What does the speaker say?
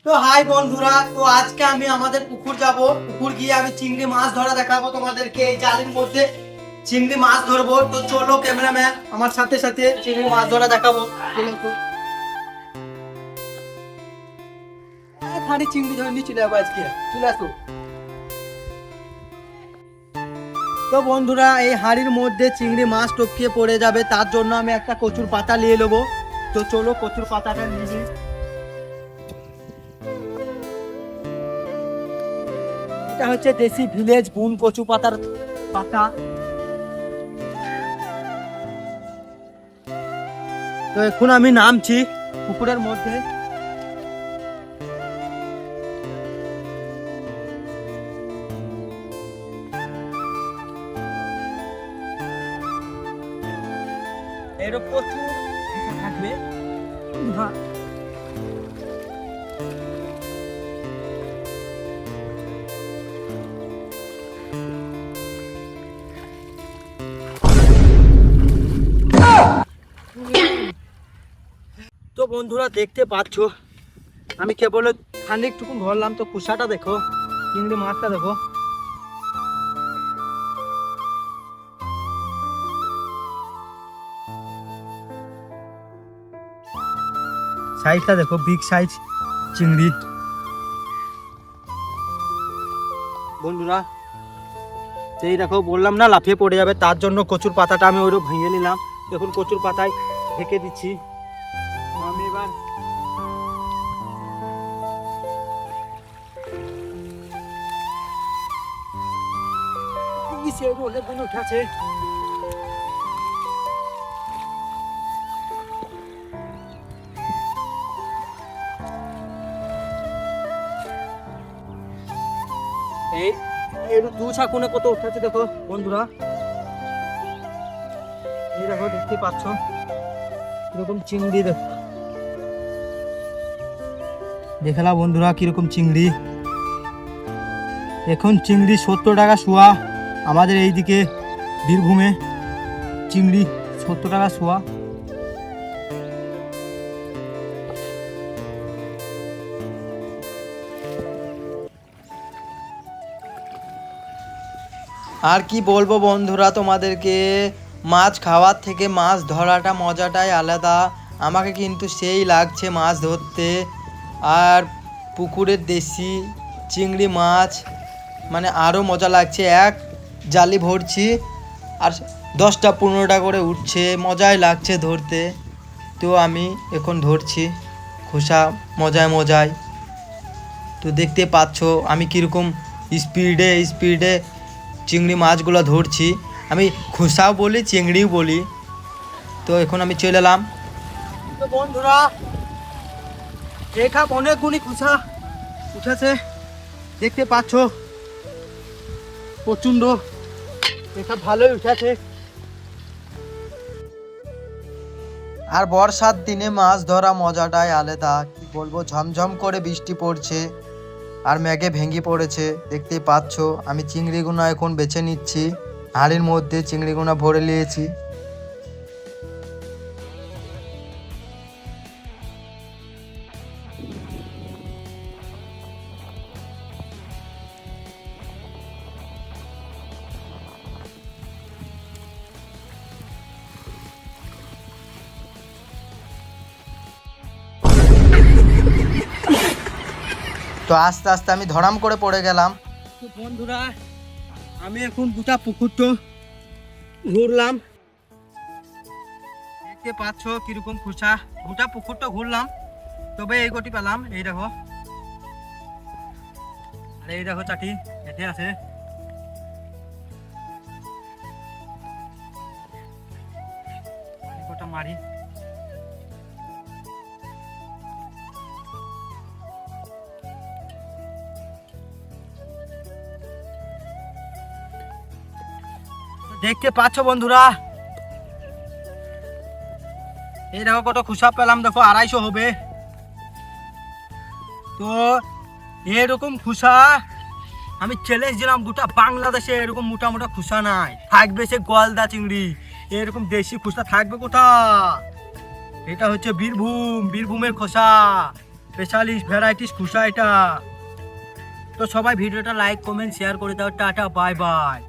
তো হাই বন্ধুরা, তো আজকে আমি আমাদের পুকুর যাব। পুকুর গিয়ে আমি চিংড়ি মাছ ধরা দেখাবো তোমাদেরকে। এই জালের মধ্যে চিংড়ি মাছ ধরবো। তো চলো ক্যামেরাম্যান আমার সাথে সাথে চিংড়ি মাছ ধরা দেখাবো। চলো তো খালি চিংড়ি ধরে নিয়ে চলে যাবো আজকে। চলে আসো। তো বন্ধুরা, এই হাড়ির মধ্যে চিংড়ি মাছ টপকিয়ে পড়ে যাবে, তার জন্য আমি একটা কচুর পাতা নিয়ে নেবো। তো চলো কচুর পাতাটা নিয়ে নিই। এটা হচ্ছে দেশি ভিলেজ বুন কচু পাতার পাতা। তো এখন আমি নামছি পুকুরের মধ্যে। এর প্রচুর থাকবে। হ্যাঁ, তো বন্ধুরা দেখতে পাচ্ছ আমি কেবল খানিকটুকু ধরলাম। তো কুসাটা দেখো, চিংড়ি মাছটা দেখো। সাইজটা দেখো, বিগ সাইজ চিংড়ি। বন্ধুরা সেই দেখো, বললাম না লাফিয়ে পড়ে যাবে, তার জন্য কচুর পাতাটা আমি ওইরকম ভেঙে নিলাম। দেখুন কচুর পাতায় ঢেকে দিচ্ছি। আমি এবার উঠেছে। এই একটু দু ছাকুনে কত উঠেছে দেখো বন্ধুরা। এই দেখো, দেখতে পাচ্ছ কিরকম চিংড়ি। দেখো দেখলা বন্ধুরা কিরকম চিংড়ি। এখন চিংড়ি 70 টাকা শোয়া। আমাদের এইদিকে বীরভূমে চিংড়ি 70 টাকা শোয়া। আর কি বলবো বন্ধুরা তোমাদেরকে, মাছ খাওয়ার থেকে মাছ ধরাটা মজাটাই আলাদা। আমাকে কিন্তু সেই লাগছে মাছ ধরতে। আর পুকুরের দেশি চিংড়ি মাছ মানে আরও মজা লাগছে। এক জালি ভরছি আর 10টা 15টা করে উঠছে, মজাই লাগছে ধরতে। তো আমি এখন ধরছি খোসা মজায় মজায়। তো দেখতে পাচ্ছ আমি কীরকম স্পিডে চিংড়ি মাছগুলো ধরছি। আমি খোসাও বলি চিংড়িও বলি। তো এখন আমি চলে এলাম। তো বন্ধুরা দেখা অনেকগুলি খোসা উঠেছে, দেখতে পাচ্ছ প্রচণ্ড দেখা ভালোই উঠেছে। আর বর্ষার দিনে মাছ ধরা মজাটাই আলাদা। কি বলবো, ঝমঝম করে বৃষ্টি পড়ছে আর মেঘে ভেঙে পড়েছে। দেখতেই পাচ্ছ আমি চিংড়িগুনা এখন বেছে নিচ্ছি। হাঁড়ির মধ্যে চিংড়িগুনা ভরে নিয়েছি। তো আস্তে আস্তে আমি ধরাম করে পড়ে গেলাম। তো বন্ধুরা আমি এখন গোটা পুকুরটা ঘুরলাম। দেখতে পাচ্ছ কিরকম খুশা। গোটা পুকুরটা ঘুরলাম, তবে এই গটি পেলাম। এই দেখো, আর এই দেখো চাটি এতে আছে। গোটা মারি। দেখতে পাচ্ছ বন্ধুরা, এই দেখো কত খুশা পেলাম। দেখো 250 হবে। তো এরকম খুশা আমি চ্যালেঞ্জ দিলাম, গোটা বাংলাদেশে এরকম মোটা মোটা খুশা নাই। থাকবে সে গলদা চিংড়ি, এরকম দেশি খুশা থাকবে কোথা। এটা হচ্ছে বীরভূমের খোসা। স্পেশালিস্ট ভ্যারাইটিস খুশা এটা। তো সবাই ভিডিওটা লাইক কমেন্ট শেয়ার করে দাও। Tata bye bye.